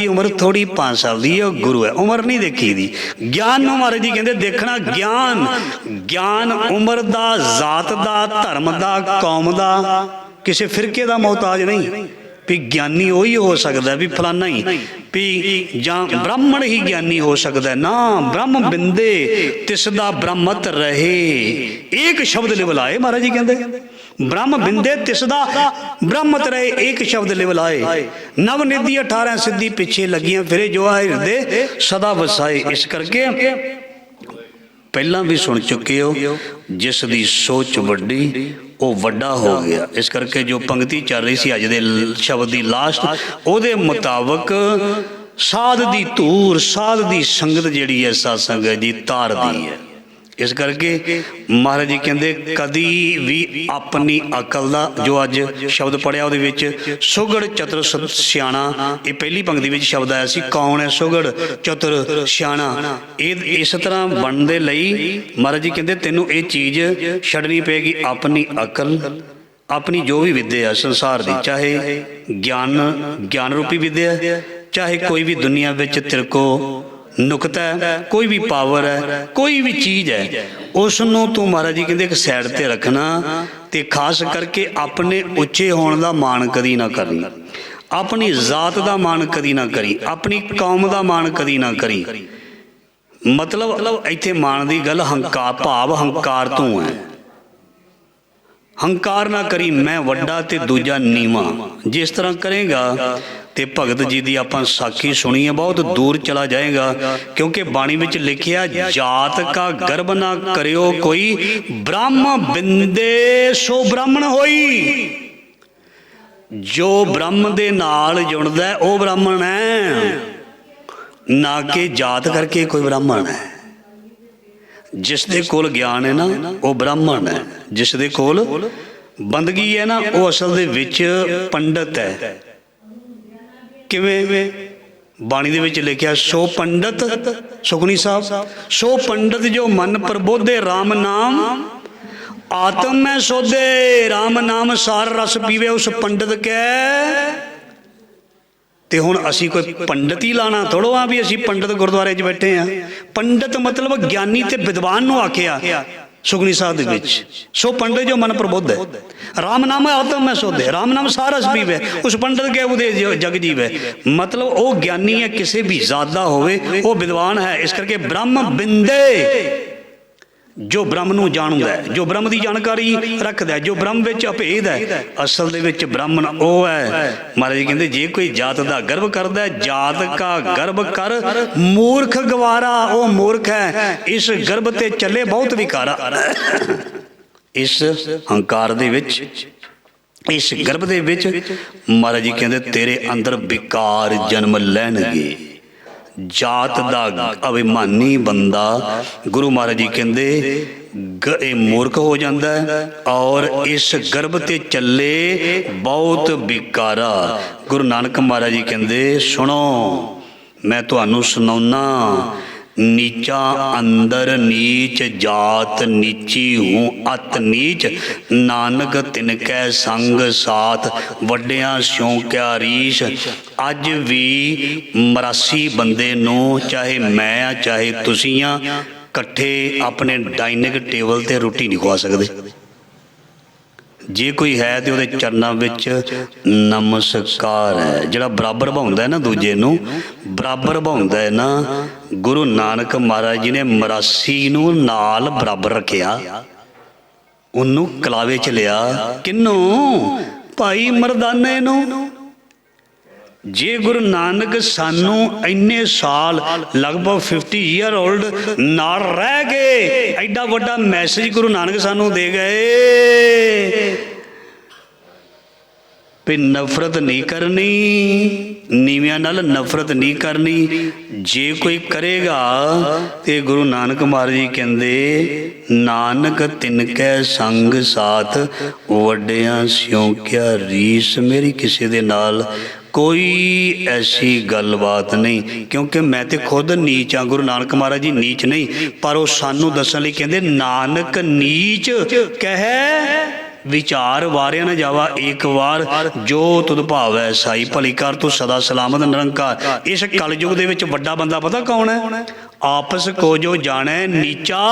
उम्र थोड़ी 5 साल की है, गुरु है, उम्र नहीं देखी दी। ज्ञान नूं महाराज जी कहते देखना, ज्ञान ज्ञान उम्र दा, जात दा, धर्म दा, कौम दा, किसी फिरके दा मोहताज नहीं। भी ज्ञानी वही हो सकता है भी फलाना ही भी जां ब्राह्मण ही ज्ञानी हो सकता है ना। ब्रह्म बिंदे तिसदा ब्रह्मत रहे, एक शब्द लिवलाए महाराज जी कहते, ब्रह्म बिंदे तिसदा ब्रह्मत रहे, एक शब्द लिवलाए। नव निधि 18 सिद्धि पिछे लगियां फिरे, जो आए हृदय सदा वसाए। इस करके पहला भी सुन चुके हो, जिस दी सोच वड्डी वो वड्डा हो गया। इस करके जो पंक्ति चल रही सी अज दे शब्द की लास्ट, ਉਹਦੇ मुताबक साध दी धूर, साध दी संगत जिहड़ी है सत्संग है जी तार दी है। इस करके महाराज जी कहते कदी भी अपनी अकल का, जो अज शब्द पढ़िया वो सुगड़ चतुर सियाणा, ये पहली पंक्ति में शब्द आया सी, कौन है सुगड़ चतुर सियाणा। इस तरह बनने लई महाराज जी कहते तेनों ये चीज़ छड्डनी पेगी, अपनी अकल, अपनी जो भी विद्या है संसार की, चाहे ज्ञान रूपी विद्या है, चाहे कोई भी दुनिया में तेरे को नुकता है, कोई भी पावर है, कोई भी चीज़ है, उसनों तू महाराज जी कहते एक साइड ते रखना, ते खास करके अपने उच्चे होने का मान कदी ना करनी, अपनी जात का मान कदी ना करी, अपनी कौम का मान कदी ना करी। मतलब इत्थे मान की गल हंकार, भाव हंकार तो है, हंकार ना करी मैं वड्डा ते दूजा नीवा। जिस तरह करेगा ते भगत जी की आप साखी सुनी है, बहुत दूर चला जाएगा, क्योंकि बाणी विच लिखिया जात का गर्भ ना करियो कोई, ब्रह्म बिंदे सो ब्राह्मण होई। जो ब्रह्म दे नाल जुड़दा है वो ब्राह्मण है, ना कि जात करके कोई ब्राह्मण है। जिस दे कोल ज्ञान है ना वो ब्राह्मण है, जिस दे कोल बंदगी है ना वो असल दे विच पंडित है। किवें बाणी दे विच लिखिया सो पंडित, सुखनी साहब, सो पंडित जो मन प्रबोधे राम नाम, आत्म में सोधे राम नाम सार रस पीवे, उस पंडित के। ते हुण असी कोई पंडित ही लाना थोड़ो आ भी असी पंडित गुरुद्वारे च बैठे हैं। पंडित मतलब ज्ञानी ते विद्वान नूं आखिया सुखनी साहब दे विच, सो पंडित जो मन प्रबुद्ध है, राम नाम आत्म में सोधे, राम नाम सारा पीवे, उस पंडित के उदे जग जीवे। मतलब वो ज्ञानी है, किसी भी जात दा होवे वो विद्वान है। इस करके ब्रह्म बिंदे, जो ब्रह्म नूं जाणदा है, जो ब्रह्म की जानकारी रखदा है, जो ब्रह्म विच अभेद है, असल दे विच ब्राह्मण वो है। महाराज जी कहते जे कोई जात का गर्व करदा है, जात का गर्व कर मूर्ख गवारा, वो मूर्ख है, इस गर्भ ते चले बहुत विकारा। इस हंकार दे विच, इस गर्भ दे विच महाराज जी कहते तेरे अंदर विकार जन्म लैणगे। जात दा अभिमानी बंदा गुरु महाराज जी कहते मूर्ख हो जाता है, और इस गर्भ ते चले बहुत बिकारा। गुरु नानक महाराज जी कहते सुनो मैं तुहानू सुनाउना, नीचा अंदर नीच जात नीची हूँ अत नीच, नानक तिनकै संग साथ वड्डियां स्यों क्या रीस। अज भी 82 बंदे नूं, चाहे मैं आ चाहे तुसीं आ, कट्ठे अपने डाइनिंग टेबल ते रोटी नहीं खवा सकते। जे कोई है तो वो चरणों विच नमस्कार है। जिहड़ा बराबर भाउंदा है ना दूजे नूं, बराबर भाउंदा है ना, गुरु नानक महाराज जी ने 82 नूं नाल बराबर रखिया, उन्नू कलावे च लिया। किन्नू? भाई मरदाने नूं। जे गुरु नानक सानू इन्ने साल लगभग 50 ईयर ओल्ड नाल रह गए, एडा वड्डा मैसेज गुरु नानक सानू दे गए भी नफरत नहीं करनी, नीवियां नाल नफरत नहीं करनी। जे कोई करेगा तो गुरु नानक महाराज जी कहते नानक तिनकै संग साथ वड्डियां स्यों क्या रीस। मेरी किसी दे नाल कोई ऐसी गलबात नहीं, क्योंकि मैं तो खुद नीच हाँ। गुरु नानक महाराज जी नीच नहीं, पर वो सानू दसन लई कहते नानक नीच कह विचार वारिया न जावा एक बार, जो तुद भावै साई भली कर, तू सदा सलामत निरंकार। इस कलयुग दे विच वड्डा बंदा पता कौन है? आपस को जो जाने नीचा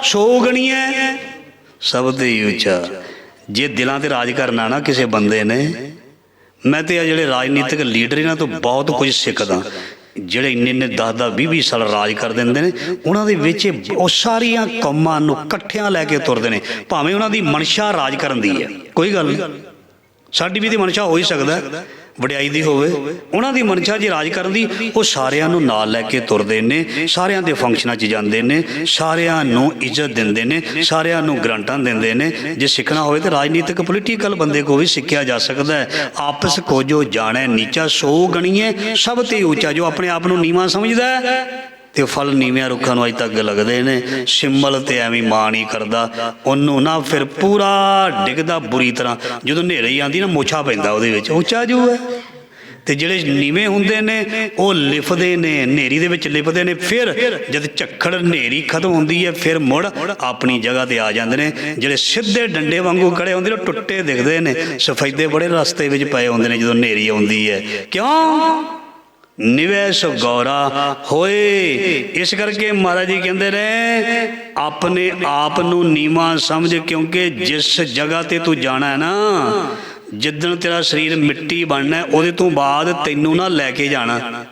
सो गणिए सब ते ऊंचा। जे दिलों ते राज करना ना किसी बंदे ने, मैं तो ਜਿਹੜੇ ਰਾਜਨੀਤਿਕ ਲੀਡਰ ਇਹਨਾਂ ਤੋਂ ਬਹੁਤ ਕੁਝ ਸਿੱਖਦਾ। ਜਿਹੜੇ ਇੰਨੇ ਇੰਨੇ 10-10 20-20 ਸਾਲ ਰਾਜ ਕਰ ਦਿੰਦੇ ਨੇ, ਉਹਨਾਂ ਦੇ ਵਿੱਚ ਉਹ ਸਾਰੀਆਂ ਕੌਮਾਂ ਨੂੰ ਇਕੱਠਿਆਂ ਲੈ ਕੇ ਤੁਰਦੇ ਨੇ। ਭਾਵੇਂ ਉਹਨਾਂ ਦੀ ਮਨਸ਼ਾ ਰਾਜ ਕਰਨ ਦੀ ਹੈ, ਕੋਈ ਗੱਲ ਨਹੀਂ, ਸਾਡੀ ਵੀ ਦੀ ਮਨਸ਼ਾ ਹੋ ਹੀ ਸਕਦਾ ਵਡਿਆਈ ਦੀ ਹੋਵੇ, ਉਹਨਾਂ ਦੀ ਮਨਸ਼ਾ ਜੇ ਰਾਜ ਕਰਨ ਦੀ, ਉਹ ਸਾਰਿਆਂ ਨੂੰ ਨਾਲ ਲੈ ਕੇ ਤੁਰਦੇ ਨੇ, ਸਾਰਿਆਂ ਦੇ ਫੰਕਸ਼ਨਾਂ 'ਚ ਜਾਂਦੇ ਨੇ, ਸਾਰਿਆਂ ਨੂੰ ਇੱਜ਼ਤ ਦਿੰਦੇ ਨੇ, ਸਾਰਿਆਂ ਨੂੰ ਗਰੰਟਾਂ ਦਿੰਦੇ ਨੇ। ਜੇ ਸਿੱਖਣਾ ਹੋਵੇ ਤਾਂ ਰਾਜਨੀਤਿਕ ਪੋਲੀਟੀਕਲ ਬੰਦੇ ਕੋ ਵੀ ਸਿੱਖਿਆ ਜਾ ਸਕਦਾ ਹੈ। ਆਪਸ ਕੋ ਜੋ ਜਾਣੈ ਨੀਚਾ ਸੋ ਗਣੀਏ ਸਭ ਤੇ ਉੱਚਾ। ਜੋ ਆਪਣੇ ਆਪ ਨੂੰ ਨੀਵਾਂ ਸਮਝਦਾ ਤੇ ਫਲ ਨੀਵਿਆਂ ਰੁੱਖਾਂ ਨੂੰ ਅੱਜ ਤੱਕ ਲੱਗਦੇ ਨੇ। ਸਿੰਬਲ ਤੇ ਐਵੇਂ ਮਾਣ ਨਹੀਂ ਕਰਦਾ, ਉਹਨੂੰ ਨਾ ਫਿਰ ਪੂਰਾ ਡਿੱਗਦਾ ਬੁਰੀ ਤਰ੍ਹਾਂ। ਜਦੋਂ ਹਨੇਰੀ ਆਉਂਦੀ ਨਾ ਮੋਛਾ ਪੈਂਦਾ ਉਹਦੇ ਵਿੱਚ, ਉੱਚਾ ਜੂ ਹੈ। ਤੇ ਜਿਹੜੇ ਨੀਵੇਂ ਹੁੰਦੇ ਨੇ ਉਹ ਲਿਫਦੇ ਨੇ, ਹਨੇਰੀ ਦੇ ਵਿੱਚ ਲਿਫਦੇ ਨੇ। ਫਿਰ ਜਦ ਝੱਖੜ ਹਨੇਰੀ ਖਤਮ ਹੁੰਦੀ ਹੈ, ਫਿਰ ਮੁੜ ਆਪਣੀ ਜਗ੍ਹਾ ਤੇ ਆ ਜਾਂਦੇ ਨੇ। ਜਿਹੜੇ ਸਿੱਧੇ ਡੰਡੇ ਵਾਂਗੂ ਖੜੇ ਹੁੰਦੇ ਨੇ, ਟੁੱਟੇ ਦਿਖਦੇ ਨੇ, ਸਫੈਦੇ ਬੜੇ ਰਸਤੇ ਵਿੱਚ ਪਏ ਹੁੰਦੇ ਨੇ ਜਦੋਂ ਹਨੇਰੀ ਆਉਂਦੀ ਹੈ। ਕਿਉਂ? ਨਿਵੇਸ਼ ਗੌਰਾ ਹੋਏ। ਇਸ ਕਰਕੇ ਮਹਾਰਾਜ ਜੀ ਕਹਿੰਦੇ ਨੇ ਆਪਣੇ ਆਪ ਨੂੰ ਨੀਵਾਂ ਸਮਝ, ਕਿਉਂਕਿ ਜਿਸ ਜਗ੍ਹਾ ਤੇ ਤੂੰ ਜਾਣਾ ਹੈ ਨਾ, ਜਿੱਦਣ ਤੇਰਾ ਸਰੀਰ ਮਿੱਟੀ ਬਣਨਾ ਉਹਦੇ ਤੋਂ ਬਾਅਦ ਤੈਨੂੰ ਨਾ ਲੈ ਕੇ ਜਾਣਾ।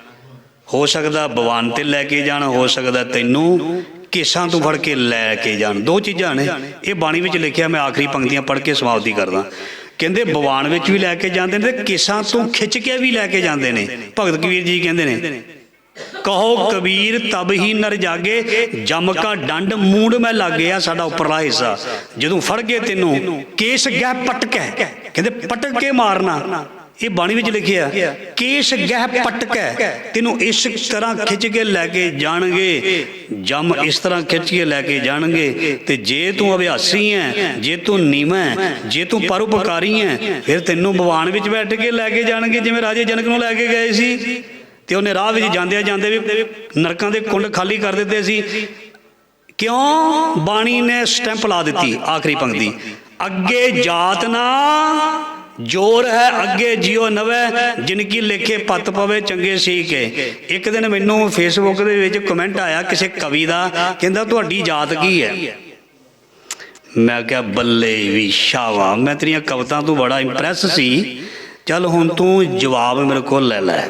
ਹੋ ਸਕਦਾ ਭਗਵਾਨ ਤੇ ਲੈ ਕੇ ਜਾਣ, ਹੋ ਸਕਦਾ ਤੈਨੂੰ ਕੇਸਾਂ ਤੋਂ ਫੜ ਕੇ ਲੈ ਕੇ ਜਾਣ। ਦੋ ਚੀਜ਼ਾਂ ਨੇ, ਇਹ ਬਾਣੀ ਵਿੱਚ ਲਿਖਿਆ। ਮੈਂ ਆਖਰੀ ਪੰਕਤੀਆਂ ਪੜ੍ਹ ਕੇ ਸਮਾਪਤੀ ਕਰਦਾ। ਕਹਿੰਦੇ ਭਗਵਾਨ ਵਿੱਚ ਵੀ ਲੈ ਕੇ ਜਾਂਦੇ ਨੇ ਤੇ ਕੇਸਾਂ ਤੋਂ ਖਿੱਚ ਕੇ ਵੀ ਲੈ ਕੇ ਜਾਂਦੇ ਨੇ। ਭਗਤ ਕਬੀਰ ਜੀ ਕਹਿੰਦੇ ਨੇ, ਕਹੋ ਕਬੀਰ ਤਬ ਹੀ ਨਰ ਜਾਗੇ, ਜਮ ਕਾ ਡੰਡ ਮੂੰਡ ਮੈਂ ਲੱਗੇ। ਆ ਸਾਡਾ ਉੱਪਰਲਾ ਹਿੱਸਾ, ਜਦੋਂ ਫੜ ਗਏ ਤੈਨੂੰ ਕੇਸ ਗਹਿ ਪਟਕ, ਕਹਿੰਦੇ ਪਟਕ ਕੇ ਮਾਰਨਾ। ਇਹ ਬਾਣੀ ਵਿੱਚ ਲਿਖਿਆ, ਕੇਸ ਗਹਿ ਪਟਕ, ਤੈਨੂੰ ਇਸ ਤਰ੍ਹਾਂ ਖਿੱਚ ਕੇ ਲੈ ਕੇ ਜਾਣਗੇ, ਜਮ ਇਸ ਤਰ੍ਹਾਂ ਖਿੱਚ ਕੇ ਲੈ ਕੇ ਜਾਣਗੇ। ਤੇ ਜੇ ਤੂੰ ਅਭਿਆਸੀ ਹੈ, ਜੇ ਤੂੰ ਨੀਵਾਂ ਹੈ, ਜੇ ਤੂੰ ਪਰਉਪਕਾਰੀ ਹੈ, ਫਿਰ ਤੈਨੂੰ ਭਗਵਾਨ ਵਿੱਚ ਬੈਠ ਕੇ ਲੈ ਕੇ ਜਾਣਗੇ। ਜਿਵੇਂ ਰਾਜੇ ਜਨਕ ਨੂੰ ਲੈ ਕੇ ਗਏ ਸੀ ਤੇ ਉਹਨੇ ਰਾਹ ਵਿੱਚ ਜਾਂਦਿਆਂ ਜਾਂਦੇ ਵੀ ਨਰਕਾਂ ਦੇ ਕੁੰਡ ਖਾਲੀ ਕਰ ਦਿੱਤੇ ਸੀ। ਕਿਉਂ? ਬਾਣੀ ਨੇ ਸਟੈਂਪ ਲਾ ਦਿੱਤੀ। ਆਖਰੀ ਪੰਕਤੀ, ਅੱਗੇ ਜਾਤ ਨਾ ਜੋਰ ਹੈ, ਅੱਗੇ ਜਿਉ ਨਵੇਂ, ਜਿਨਕੀ ਲਿਖੇ ਪੱਤ ਪਵੇ ਚੰਗੇ ਸੀ ਕੇ। ਇੱਕ ਦਿਨ ਮੈਨੂੰ ਫੇਸਬੁੱਕ ਦੇ ਵਿੱਚ ਕਮੈਂਟ ਆਇਆ ਕਿਸੇ ਕਵੀ ਦਾ, ਕਹਿੰਦਾ ਤੁਹਾਡੀ ਜਾਤ ਕੀ ਹੈ? ਮੈਂ ਕਿਹਾ ਬੱਲੇ ਵੀ ਸ਼ਾਵਾ, ਮੈਂ ਤੇਰੀਆਂ ਕਵਿਤਾ ਤੋਂ ਬੜਾ ਇੰਪ੍ਰੈਸ ਸੀ, ਚੱਲ ਹੁਣ ਤੂੰ ਜਵਾਬ ਮੇਰੇ ਕੋਲ ਲੈ ਲੈ।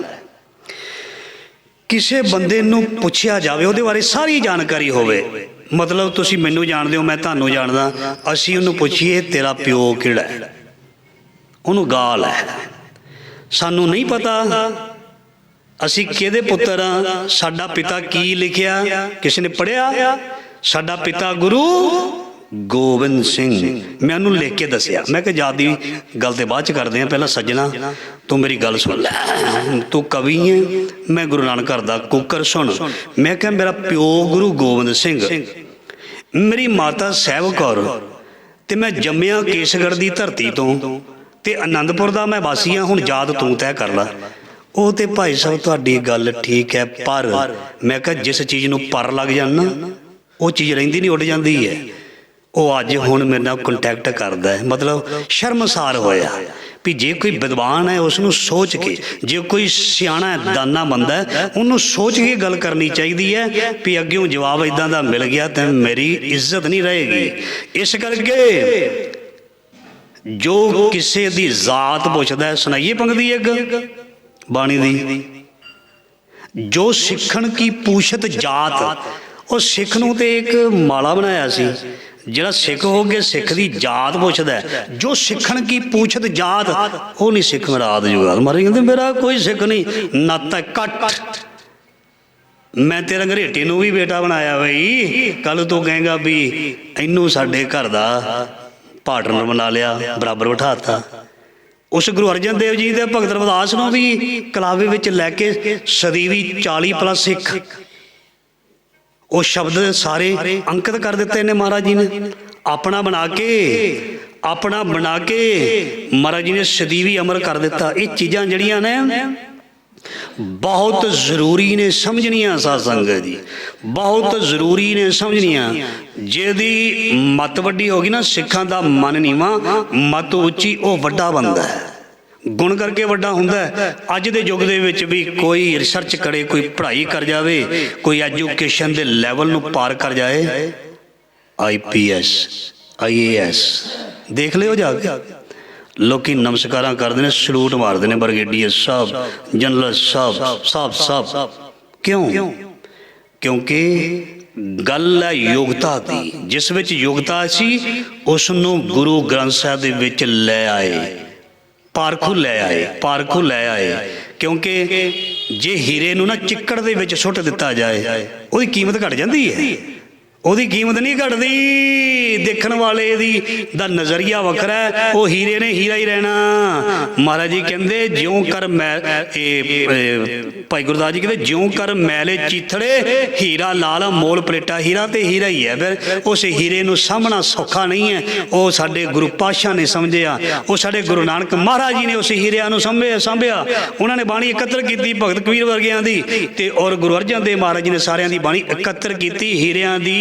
ਕਿਸੇ ਬੰਦੇ ਨੂੰ ਪੁੱਛਿਆ ਜਾਵੇ, ਉਹਦੇ ਬਾਰੇ ਸਾਰੀ ਜਾਣਕਾਰੀ ਹੋਵੇ, ਮਤਲਬ ਤੁਸੀਂ ਮੈਨੂੰ ਜਾਣਦੇ ਹੋ, ਮੈਂ ਤੁਹਾਨੂੰ ਜਾਣਦਾ, ਅਸੀਂ ਉਹਨੂੰ ਪੁੱਛੀਏ ਤੇਰਾ ਪਿਓ ਕਿਹੜਾ ਹੈ, ਉਹਨੂੰ ਗਾਲ ਹੈ। ਸਾਨੂੰ ਨਹੀਂ ਪਤਾ ਅਸੀਂ ਕਿਹਦੇ ਪੁੱਤਰ ਹਾਂ, ਸਾਡਾ ਪਿਤਾ ਕੀ ਲਿਖਿਆ, ਕਿਸੇ ਨੇ ਪੜ੍ਹਿਆ? ਸਾਡਾ ਪਿਤਾ ਗੁਰੂ ਗੋਬਿੰਦ ਸਿੰਘ। ਮੈਂ ਉਹਨੂੰ ਲਿਖ ਕੇ ਦੱਸਿਆ। ਮੈਂ ਕਿਹਾ ਜਾਤ ਦੀ ਗੱਲ ਤੇ ਬਾਅਦ 'ਚ ਕਰਦੇ ਹਾਂ, ਪਹਿਲਾਂ ਸੱਜਣਾ ਤੂੰ ਮੇਰੀ ਗੱਲ ਸੁਣ ਲੈ, ਤੂੰ ਕਵੀ ਹੈ, ਮੈਂ ਗੁਰੂ ਨਾਨਕ ਘਰ ਦਾ ਕੁੱਕਰ। ਸੁਣ, ਮੈਂ ਕਿਹਾ ਮੇਰਾ ਪਿਓ ਗੁਰੂ ਗੋਬਿੰਦ ਸਿੰਘ, ਮੇਰੀ ਮਾਤਾ ਸਾਹਿਬ ਕੌਰ, ਤੇ ਮੈਂ ਜੰਮਿਆ ਕੇਸਗੜ੍ਹ ਦੀ ਧਰਤੀ ਤੋਂ, ਤੇ ਆਨੰਦਪੁਰ ਦਾ ਮੈਂ ਵਾਸੀ ਹਾਂ। ਹੁਣ ਜਾਤ ਤੂੰ ਤੈਅ ਕਰ ਲਾ। ਉਹ ਤੇ ਭਾਈ ਸਾਹਿਬ ਤੁਹਾਡੀ ਗੱਲ ਠੀਕ ਹੈ, ਪਰ ਮੈਂ ਕਿਹਾ ਜਿਸ ਚੀਜ਼ ਨੂੰ ਪਰ ਲੱਗ ਜਾਣਾ ਉਹ ਚੀਜ਼ ਰਹਿੰਦੀ ਨਹੀਂ, ਉੱਡ ਜਾਂਦੀ ਹੈ। ਉਹ ਅੱਜ ਹੁਣ ਮੇਰੇ ਨਾਲ ਕੰਟੈਕਟ ਕਰਦਾ ਹੈ, ਮਤਲਬ ਸ਼ਰਮਸਾਰ ਹੋਇਆ ਵੀ ਜੇ ਕੋਈ ਵਿਦਵਾਨ ਹੈ ਉਸ ਨੂੰ ਸੋਚ ਕੇ, ਜੇ ਕੋਈ ਸਿਆਣਾ ਦਾਨਾ ਬੰਦਾ ਹੈ ਉਹਨੂੰ ਸੋਚ ਕੇ ਗੱਲ ਕਰਨੀ ਚਾਹੀਦੀ ਹੈ ਵੀ ਅੱਗਿਓਂ ਜਵਾਬ ਇੱਦਾਂ ਦਾ ਮਿਲ ਗਿਆ ਤਾਂ ਮੇਰੀ ਇੱਜ਼ਤ ਨਹੀਂ ਰਹੇਗੀ। ਇਸ ਕਰਕੇ ਜੋ ਕਿਸੇ ਦੀ ਜ਼ਾਤ ਪੁੱਛਦਾ, ਸੁਣਾਈਏ ਪੰਕਤੀ ਇੱਕ ਬਾਣੀ ਦੀ, ਜੋ ਸਿੱਖਣ ਕੀ ਪੂਛਤ ਜਾਤ। ਉਹ ਸਿੱਖ ਨੂੰ ਤੇ ਇੱਕ ਮਾਲਾ ਬਣਾਇਆ ਸੀ, ਜਿਹੜਾ ਸਿੱਖ ਹੋ ਕੇ ਸਿੱਖ ਦੀ ਜਾਤ ਪੁੱਛਦਾ, ਜੋ ਸਿੱਖਣ ਕੀ ਪੂਛਤ ਜਾਤ, ਉਹ ਨਹੀਂ ਸਿੱਖ ਮੇਰਾ ਆਦ ਜੁਗਾਦ। ਮਾਰੇ ਕਹਿੰਦੇ ਮੇਰਾ ਕੋਈ ਸਿੱਖ ਨਹੀਂ, ਨੱਤ ਕੱਟ। ਮੈਂ ਤੇਰੇ ਅੰਗਰੇਟੀ ਨੂੰ ਵੀ ਬੇਟਾ ਬਣਾਇਆ ਬਈ, ਕੱਲ ਤੂੰ ਕਹੇਗਾ ਵੀ ਇਹਨੂੰ ਸਾਡੇ ਘਰ ਦਾ ਪਾਰਟਨਰ ਬਣਾ ਲਿਆ, ਬਰਾਬਰ ਬਿਠਾਤਾ। ਉਸ ਗੁਰੂ ਅਰਜਨ ਦੇਵ ਜੀ ਦੇ ਭਗਤ ਰਵਿਦਾਸ ਨੂੰ ਵੀ ਕਲਾਵੇ ਵਿੱਚ ਲੈ ਕੇ ਸਦੀਵੀ 40+ ਸਿੱਖ, ਉਹ ਸ਼ਬਦ ਸਾਰੇ ਅੰਕਿਤ ਕਰ ਦਿੱਤੇ ਨੇ ਮਹਾਰਾਜ ਜੀ ਨੇ। ਆਪਣਾ ਬਣਾ ਕੇ ਮਹਾਰਾਜ ਜੀ ਨੇ ਸਦੀਵੀ ਅਮਰ ਕਰ ਦਿੱਤਾ। ਇਹ ਚੀਜ਼ਾਂ ਜਿਹੜੀਆਂ ਨੇ ਬਹੁਤ ਜ਼ਰੂਰੀ ਨੇ ਸਮਝਣੀਆਂ ਸਾਧ ਸੰਗਤ ਜੀ, ਬਹੁਤ ਜ਼ਰੂਰੀ ਨੇ ਸਮਝਣੀਆਂ। ਜਿਹਦੀ ਮੱਤ ਵੱਡੀ ਹੋ ਗਈ ਨਾ, ਸਿੱਖਾਂ ਦਾ ਮਨ ਨੀਵਾਂ, ਮੱਤ ਉੱਚੀ, ਉਹ ਵੱਡਾ ਬਣਦਾ ਹੈ, ਗੁਣ ਕਰਕੇ ਵੱਡਾ ਹੁੰਦਾ ਹੈ। ਅੱਜ ਦੇ ਯੁੱਗ ਦੇ ਵਿੱਚ ਵੀ ਕੋਈ ਰਿਸਰਚ ਕਰੇ, ਕੋਈ ਪੜ੍ਹਾਈ ਕਰ ਜਾਵੇ, ਕੋਈ ਐਜੂਕੇਸ਼ਨ ਦੇ ਲੈਵਲ ਨੂੰ ਪਾਰ ਕਰ ਜਾਏ, IPS IAS ਦੇਖ ਲਿਓ ਜਾ ਕੇ, ਲੋਕੀ ਨਮਸਕਾਰਾਂ ਕਰਦੇ ਨੇ, ਸਲੂਟ ਮਾਰਦੇ ਨੇ, ਬਰਗੇਡੀਅਰ ਸਾਹਿਬ, ਜਨਰਲ ਸਾਹਿਬ। ਕਿਉਂ? ਕਿਉਂਕਿ ਗੱਲ ਹੈ ਯੋਗਤਾ ਦੀ। ਜਿਸ ਵਿੱਚ ਯੋਗਤਾ ਸੀ ਉਸ ਨੂੰ ਗੁਰੂ ਗ੍ਰੰਥ ਸਾਹਿਬ ਦੇ ਵਿੱਚ ਲੈ ਆਏ, ਪਾਰਖੂ ਲੈ ਆਏ। ਕਿਉਂਕਿ ਜੇ ਹੀਰੇ ਨੂੰ ਨਾ ਚਿੱਕੜ ਦੇ ਵਿੱਚ ਸੁੱਟ ਦਿੱਤਾ ਜਾਏ, ਉਹਦੀ ਕੀਮਤ ਘਟ ਜਾਂਦੀ ਹੈ, ਉਹਦੀ ਕੀਮਤ ਨਹੀਂ ਘਟਦੀ। ਦੇਖਣ ਵਾਲੇ ਦਾ ਨਜ਼ਰੀਆ ਵੱਖਰਾ ਹੈ, ਉਹ ਹੀਰੇ ਨੇ ਹੀਰਾ ਹੀ ਰਹਿਣਾ। ਮਹਾਰਾਜ ਜੀ ਕਹਿੰਦੇ ਜਿਉਂ ਕਰ ਭਾਈ ਗੁਰਦਾਸ ਜੀ ਕਹਿੰਦੇ ਜਿਉਂ ਕਰ ਮੈਲੇ ਚੀਥੜੇ, ਹੀਰਾ ਲਾਲ ਮੋਲ ਪਲੇਟਾ। ਹੀਰਾ ਤੇ ਹੀਰਾ ਹੀ ਹੈ, ਫਿਰ ਉਸ ਹੀਰੇ ਨੂੰ ਸਾਂਭਣਾ ਸੌਖਾ ਨਹੀਂ ਹੈ। ਉਹ ਸਾਡੇ ਗੁਰੂ ਪਾਤਸ਼ਾਹ ਨੇ ਸਮਝਿਆ, ਉਹ ਸਾਡੇ ਗੁਰੂ ਨਾਨਕ ਮਹਾਰਾਜ ਜੀ ਨੇ ਉਸ ਹੀਰਿਆਂ ਨੂੰ ਸਾਂਭਿਆ। ਉਹਨਾਂ ਨੇ ਬਾਣੀ ਇਕੱਤਰ ਕੀਤੀ ਭਗਤ ਕਬੀਰ ਵਰਗਿਆਂ ਦੀ, ਤੇ ਔਰ ਗੁਰੂ ਅਰਜਨ ਦੇਵ ਮਹਾਰਾਜ ਜੀ ਨੇ ਸਾਰਿਆਂ ਦੀ ਬਾਣੀ ਇਕੱਤਰ ਕੀਤੀ। ਹੀਰਿਆਂ ਦੀ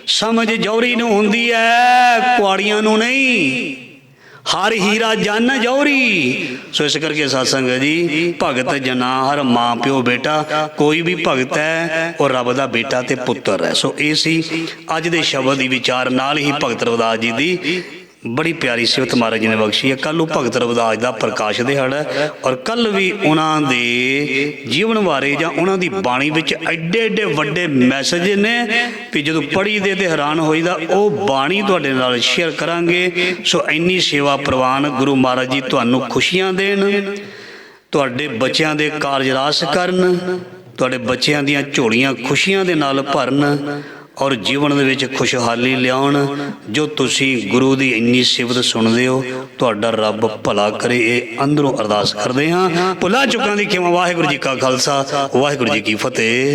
ਸਮਝ ਜੌਹਰੀ ਨੂੰ ਹੁੰਦੀ ਹੈ, ਕੁਆੜੀਆਂ ਨੂੰ ਨਹੀਂ। ਹਰ ਹੀਰਾ ਜਨ ਜੌਹਰੀ। ਸੋ ਇਸ ਕਰਕੇ ਸਾਧ ਸੰਗਤ ਜੀ, ਭਗਤ ਜਨਾ ਹਰ ਮਾਂ ਪਿਓ ਬੇਟਾ, ਕੋਈ ਵੀ ਭਗਤ ਹੈ ਉਹ ਰੱਬ ਦਾ ਬੇਟਾ ਤੇ ਪੁੱਤਰ ਹੈ। ਸੋ ਇਹ ਸੀ ਅੱਜ ਦੇ ਸ਼ਬਦ ਦੀ ਵਿਚਾਰ। ਨਾਲ ਹੀ ਭਗਤ ਰਵਿਦਾਸ ਜੀ ਦੀ ਬੜੀ ਪਿਆਰੀ ਸਿਫਤ ਮਹਾਰਾਜ ਜੀ ਨੇ ਬਖਸ਼ੀ ਹੈ। ਕੱਲ੍ਹ ਨੂੰ ਭਗਤ ਰਵਿਦਾਸ ਦਾ ਪ੍ਰਕਾਸ਼ ਦਿਹਾੜਾ ਹੈ, ਔਰ ਕੱਲ੍ਹ ਵੀ ਉਹਨਾਂ ਦੇ ਜੀਵਨ ਬਾਰੇ ਜਾਂ ਉਹਨਾਂ ਦੀ ਬਾਣੀ ਵਿੱਚ ਐਡੇ ਵੱਡੇ ਮੈਸੇਜ ਨੇ ਵੀ ਜਦੋਂ ਪੜ੍ਹੀ ਦੇ ਤੇ ਹੈਰਾਨ ਹੋਈਦਾ। ਉਹ ਬਾਣੀ ਤੁਹਾਡੇ ਨਾਲ ਸ਼ੇਅਰ ਕਰਾਂਗੇ। ਸੋ ਇੰਨੀ ਸੇਵਾ ਪ੍ਰਵਾਨ ਗੁਰੂ ਮਹਾਰਾਜ ਜੀ ਤੁਹਾਨੂੰ ਖੁਸ਼ੀਆਂ ਦੇਣ, ਤੁਹਾਡੇ ਬੱਚਿਆਂ ਦੇ ਕਾਰਜ ਰਾਸ ਕਰਨ, ਤੁਹਾਡੇ ਬੱਚਿਆਂ ਦੀਆਂ ਝੋਲੀਆਂ ਖੁਸ਼ੀਆਂ ਦੇ ਨਾਲ ਭਰਨ, ਔਰ ਜੀਵਨ ਦੇ ਵਿੱਚ ਖੁਸ਼ਹਾਲੀ ਲਿਆਉਣ। ਜੋ ਤੁਸੀਂ ਗੁਰੂ ਦੀ ਇੰਨੀ ਸਿਫਤ ਸੁਣਦੇ ਹੋ, ਤੁਹਾਡਾ ਰੱਬ ਭਲਾ ਕਰੇ, ਇਹ ਅੰਦਰੋਂ ਅਰਦਾਸ ਕਰਦੇ ਹਾਂ। ਭੁੱਲਾਂ ਚੁੱਕਾਂ ਦੀ ਖਿਮਾ। ਵਾਹਿਗੁਰੂ ਜੀ ਕਾ ਖਾਲਸਾ, ਵਾਹਿਗੁਰੂ ਜੀ ਕੀ ਫਤਿਹ।